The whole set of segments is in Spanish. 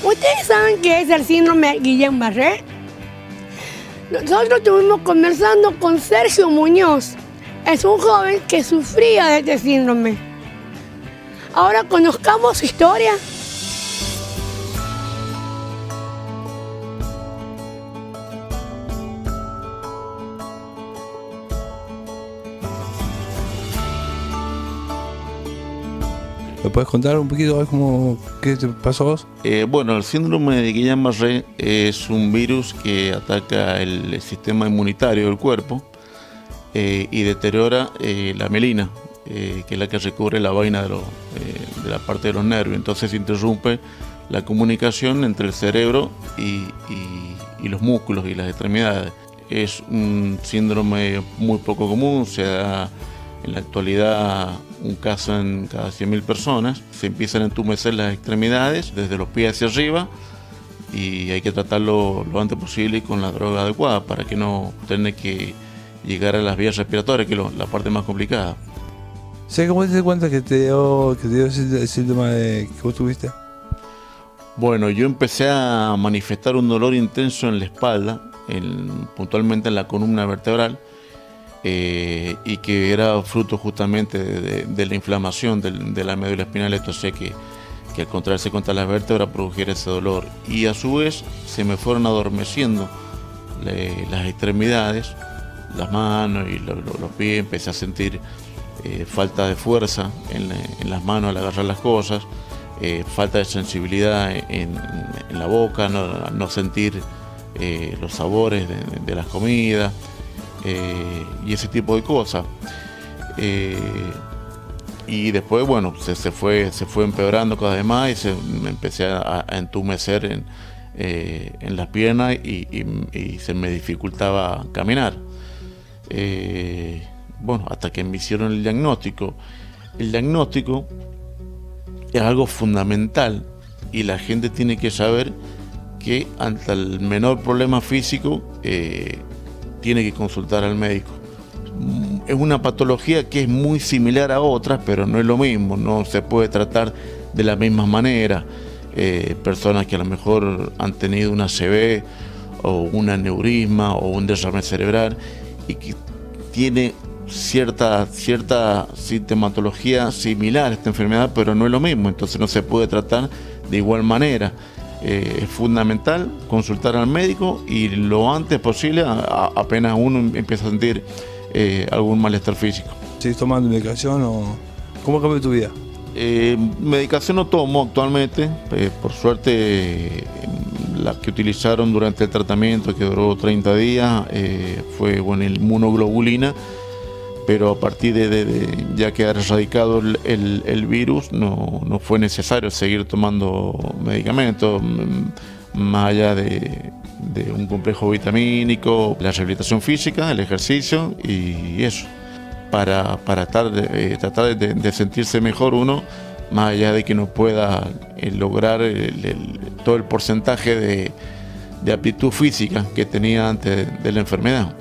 ¿Ustedes saben qué es el síndrome de Guillain-Barré? Nosotros estuvimos conversando con Sergio Muñoz. Es un joven que sufría de este síndrome. Ahora conozcamos su historia. ¿Me puedes contar un poquito a ver qué te pasó a vos? Bueno, el síndrome de Guillain-Barré es un virus que ataca el sistema inmunitario del cuerpo y deteriora la mielina, que es la que recubre la vaina de la parte de los nervios. Entonces interrumpe la comunicación entre el cerebro y los músculos y las extremidades. Es un síndrome muy poco común, se da en la actualidad un caso en cada 100.000 personas. Se empiezan a entumecer las extremidades desde los pies hacia arriba y hay que tratarlo lo antes posible con la droga adecuada para que no tenga que llegar a las vías respiratorias, que es la parte más complicada. ¿Sabes cómo te das cuenta que te dio ese síntoma que vos tuviste? Bueno, yo empecé a manifestar un dolor intenso en la espalda, puntualmente en la columna vertebral, y que era fruto justamente de la inflamación de la médula espinal. Esto hacía que al contraerse contra las vértebras produjera ese dolor, y a su vez se me fueron adormeciendo las extremidades, las manos y los pies. Empecé a sentir falta de fuerza en las manos al agarrar las cosas, falta de sensibilidad en la boca, no sentir los sabores de las comidas, y ese tipo de cosas. Y después, bueno, se fue empeorando cada vez más y me empecé a entumecer en las piernas y se me dificultaba caminar. Bueno, hasta que me hicieron el diagnóstico. El diagnóstico es algo fundamental y la gente tiene que saber que ante el menor problema físico tiene que consultar al médico. Es una patología que es muy similar a otras, pero no es lo mismo, no se puede tratar de la misma manera. Personas que a lo mejor han tenido una ACV o un aneurisma o un derrame cerebral y que tiene cierta sintomatología similar a esta enfermedad, pero no es lo mismo, entonces no se puede tratar de igual manera. Es fundamental consultar al médico y lo antes posible, apenas uno empieza a sentir algún malestar físico. ¿Sigues tomando medicación o cómo cambió tu vida? Medicación no tomo actualmente, por suerte. La que utilizaron durante el tratamiento, que duró 30 días, fue inmunoglobulina, pero a partir de ya quedar erradicado el virus, no fue necesario seguir tomando medicamentos, más allá de un complejo vitamínico, la rehabilitación física, el ejercicio y eso, para tratar de sentirse mejor uno, más allá de que no pueda lograr todo el porcentaje de aptitud física que tenía antes de la enfermedad.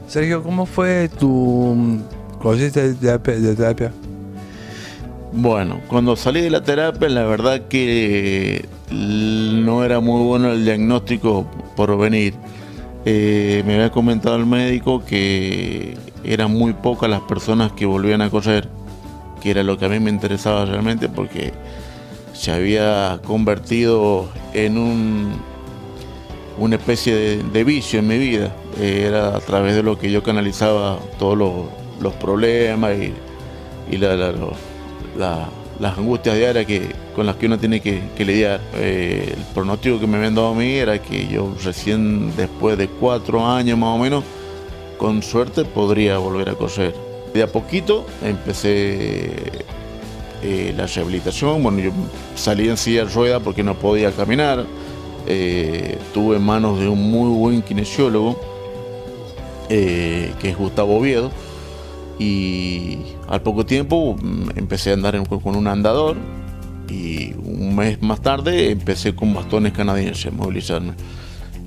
Sergio, ¿cómo fue tu conociste de terapia? Bueno, cuando salí de la terapia, la verdad que no era muy bueno el diagnóstico por venir. Me había comentado el médico que eran muy pocas las personas que volvían a correr, que era lo que a mí me interesaba realmente, porque se había convertido en una especie de vicio en mi vida. Era a través de lo que yo canalizaba todos los problemas y las angustias diarias con las que uno tiene que lidiar. El pronóstico que me habían dado a mí era que yo recién después de 4 años más o menos, con suerte podría volver a correr. De a poquito empecé la rehabilitación. Bueno, yo salí en silla de ruedas porque no podía caminar. Tuve en manos de un muy buen kinesiólogo, que es Gustavo Oviedo, y al poco tiempo empecé a andar con un andador, y un mes más tarde empecé con bastones canadienses a movilizarme.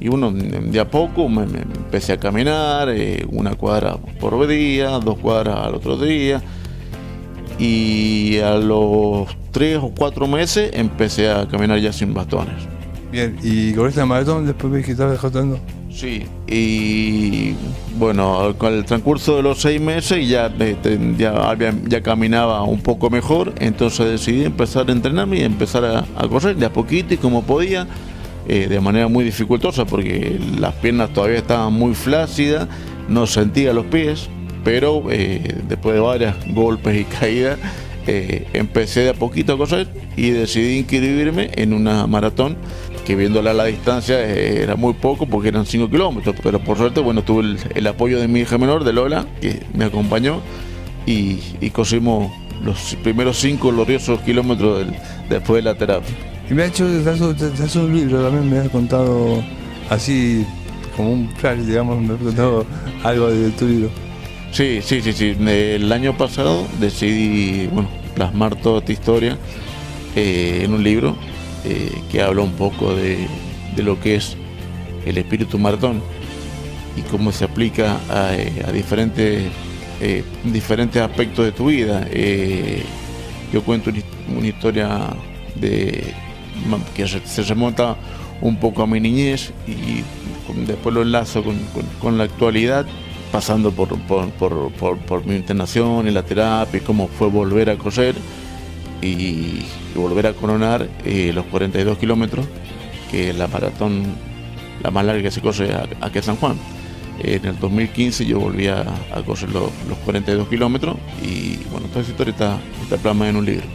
Y bueno, de a poco me empecé a caminar 1 cuadra por día, 2 cuadras al otro día, y a los 3 o 4 meses empecé a caminar ya sin bastones. Bien, y con esta maratón después ves que estabas dejando. Sí, y bueno, con el transcurso de los 6 meses ya caminaba un poco mejor, entonces decidí empezar a entrenarme y empezar a correr de a poquito y como podía, de manera muy dificultosa porque las piernas todavía estaban muy flácidas, no sentía los pies, pero después de varios golpes y caídas, empecé de a poquito a correr y decidí inscribirme en una maratón que viéndola a la distancia era muy poco porque eran 5 kilómetros, pero por suerte bueno, tuve el apoyo de mi hija menor, de Lola, que me acompañó y corrimos los primeros 5 gloriosos kilómetros después de la terapia. Y me ha hecho, te hace un libro, también me has contado así como un flash, digamos, me has contado algo de tu libro. Sí. El año pasado decidí plasmar toda esta historia en un libro que habla un poco de lo que es el espíritu maratón y cómo se aplica a diferentes aspectos de tu vida. Yo cuento una historia que se remonta un poco a mi niñez y después lo enlazo con la actualidad, pasando por mi internación y la terapia, y cómo fue volver a correr y volver a coronar los 42 kilómetros, que es la maratón la más larga que se corre aquí en San Juan. En el 2015 yo volví a correr los 42 kilómetros y bueno, toda esa historia está plasmada en un libro.